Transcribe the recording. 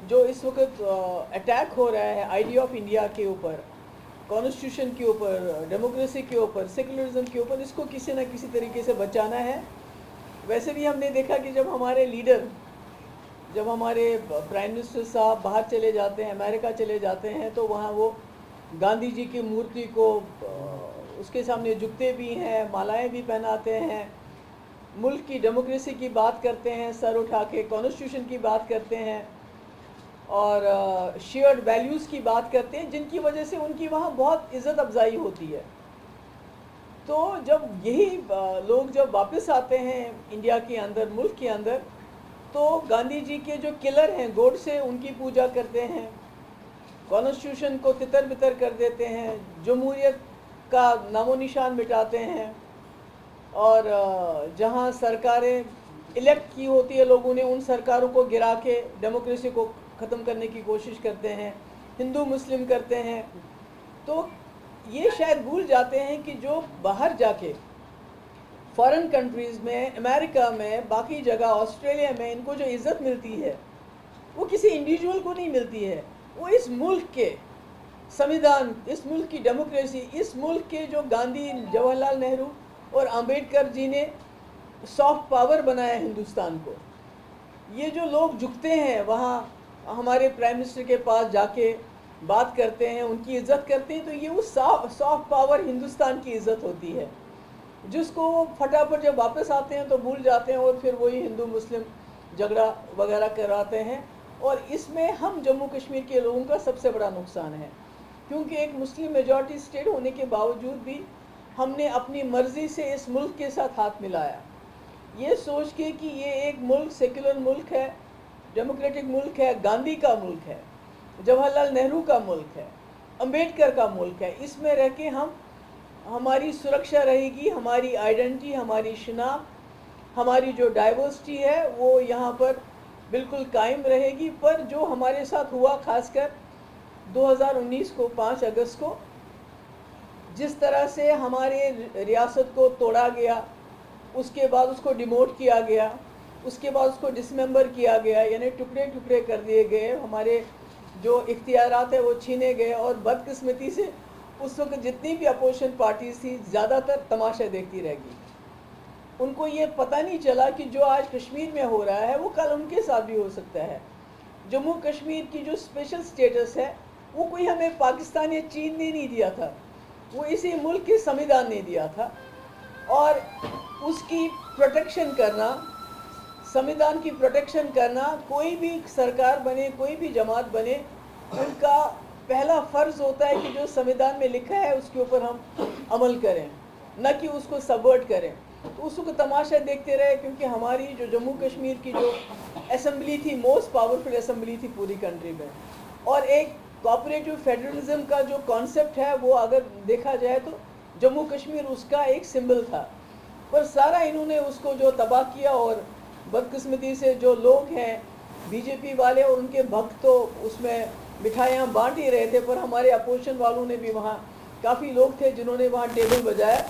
جو اس وقت اٹیک ہو رہا ہے آئیڈیا آف انڈیا کے اوپر، کانسٹیٹیوشن کے اوپر، ڈیموکریسی کے اوپر، سیکولرزم کے اوپر، اس کو کسی نہ کسی طریقے سے بچانا ہے۔ ویسے بھی ہم نے دیکھا کہ جب ہمارے لیڈر، جب ہمارے پرائم منسٹر صاحب باہر چلے جاتے ہیں، امریکہ چلے جاتے ہیں، تو وہاں وہ گاندھی جی کی مورتی کو اس کے سامنے جھکتے بھی ہیں، مالائیں بھی پہناتے ہیں، ملک کی ڈیموکریسی کی بات کرتے ہیں، سر اٹھا کے کانسٹیٹیوشن کی بات کرتے ہیں، اور شیئرڈ ویلیوز کی بات کرتے ہیں، جن کی وجہ سے ان کی وہاں بہت عزت افزائی ہوتی ہے۔ تو جب یہی لوگ جب واپس آتے ہیں انڈیا کے اندر، ملک کے اندر، تو گاندھی جی کے جو کلر ہیں گوڈ سے، ان کی پوجا کرتے ہیں، کانسٹیٹیوشن کو تتر بتر کر دیتے ہیں، جمہوریت کا نام و نشان مٹاتے ہیں، اور جہاں سرکاریں الیکٹ کی ہوتی ہے لوگوں نے، ان سرکاروں کو گرا کے ڈیموکریسی کو ختم کرنے کی کوشش کرتے ہیں، ہندو مسلم کرتے ہیں۔ تو یہ شاید بھول جاتے ہیں کہ جو باہر جا کے فارن کنٹریز میں، امریکہ میں، باقی جگہ آسٹریلیا میں ان کو جو عزت ملتی ہے، وہ کسی انڈیویجول کو نہیں ملتی ہے، وہ اس ملک کے سمویدھان، اس ملک کی ڈیموکریسی، اس ملک کے جو گاندھی، جواہر لال نہرو اور امبیڈکر جی نے سافٹ پاور بنایا ہندوستان کو۔ یہ جو لوگ جھکتے ہیں وہاں ہمارے پرائم منسٹر کے پاس جا کے بات کرتے ہیں، ان کی عزت کرتے ہیں، تو یہ وہ سافٹ پاور ہندوستان کی عزت ہوتی ہے، جس کو وہ پھٹافٹ جب واپس آتے ہیں تو بھول جاتے ہیں، اور پھر وہی ہندو مسلم جھگڑا وغیرہ کراتے ہیں۔ اور اس میں ہم جموں کشمیر کے لوگوں کا سب سے بڑا نقصان ہے، کیونکہ ایک مسلم میجورٹی اسٹیٹ ہونے کے باوجود بھی ہم نے اپنی مرضی سے اس ملک کے ساتھ ہاتھ ملایا، یہ سوچ کے کہ یہ ایک ملک سیکولر ملک ہے، ڈیموکریٹک ملک ہے، گاندھی کا ملک ہے، جواہر لال نہرو کا ملک ہے، امبیڈکر کا ملک ہے، اس میں رہ کے ہماری سرکشا رہے گی، ہماری آئیڈینٹی، ہماری شناخت، ہماری جو ڈائیورسٹی ہے وہ یہاں پر بالکل قائم رہے گی۔ پر جو ہمارے ساتھ ہوا، خاص کر 2019 کو 5 اگست کو، جس طرح سے ہمارے ریاست کو توڑا گیا، اس کے بعد اس کو ڈیموٹ کیا گیا، اس کے بعد اس کو ڈسممبر کیا گیا، یعنی ٹکڑے ٹکڑے کر دیے گئے، ہمارے جو اختیارات ہیں وہ چھینے گئے، اور بدقسمتی سے اس وقت جتنی بھی اپوزیشن پارٹیز تھی زیادہ تر تماشا دیکھتی رہ گئی۔ ان کو یہ پتہ نہیں چلا کہ جو آج کشمیر میں ہو رہا ہے وہ کل ان کے ساتھ بھی ہو سکتا ہے۔ جموں کشمیر کی جو اسپیشل سٹیٹس ہے وہ کوئی ہمیں پاکستان یا چین نے نہیں دیا تھا، وہ اسی ملک کے سمویدھان نے دیا تھا، اور اس کی پروٹیکشن کرنا، سمویدھان کی پروٹیکشن کرنا، کوئی بھی سرکار بنے، کوئی بھی جماعت بنے، ان کا پہلا فرض ہوتا ہے کہ جو سمویدھان میں لکھا ہے اس کے اوپر ہم عمل کریں، نہ کہ اس کو سبورٹ کریں۔ تو اس کو تماشا دیکھتے رہے، کیونکہ ہماری جو جموں کشمیر کی جو اسمبلی تھی، موسٹ پاورفل اسمبلی تھی پوری کنٹری میں، اور ایک کوآپریٹو فیڈرلزم کا جو کانسیپٹ ہے وہ اگر دیکھا جائے تو جموں کشمیر اس کا ایک سمبل تھا، پر سارا انہوں نے اس کو جو تباہ کیا، اور بدقسمتی سے جو لوگ ہیں بی جے پی والے اور ان کے بھکت تو اس میں مٹھائیاں بانٹ ہی رہے تھے، پر ہمارے اپوزیشن والوں نے بھی، وہاں کافی لوگ تھے جنہوں نے وہاں ٹیبل بجایا۔